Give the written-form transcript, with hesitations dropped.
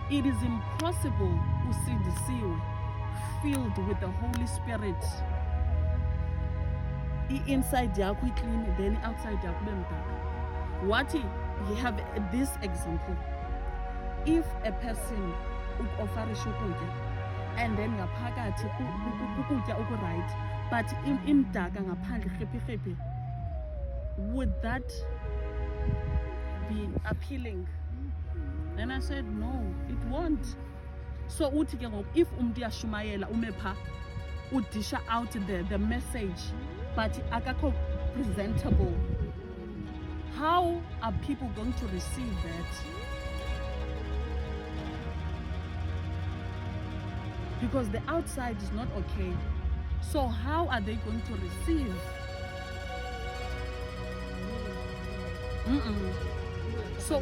It is impossible usindisiwe, filled with the Holy Spirit. Inside yakho clean, then outside yakho kube mdaka. What you have this example. If a person ukofarisha ukutya and then ngaphakathi ukutya right, but imdaka ngaphandle khephi, would that be appealing? Then I said no, it won't. So uthi ke ngoku if umuntu uyashumayela ume pha udisha out the message but akakho presentable, how are people going to receive that? Because the outside is not okay. So how are they going to receive? So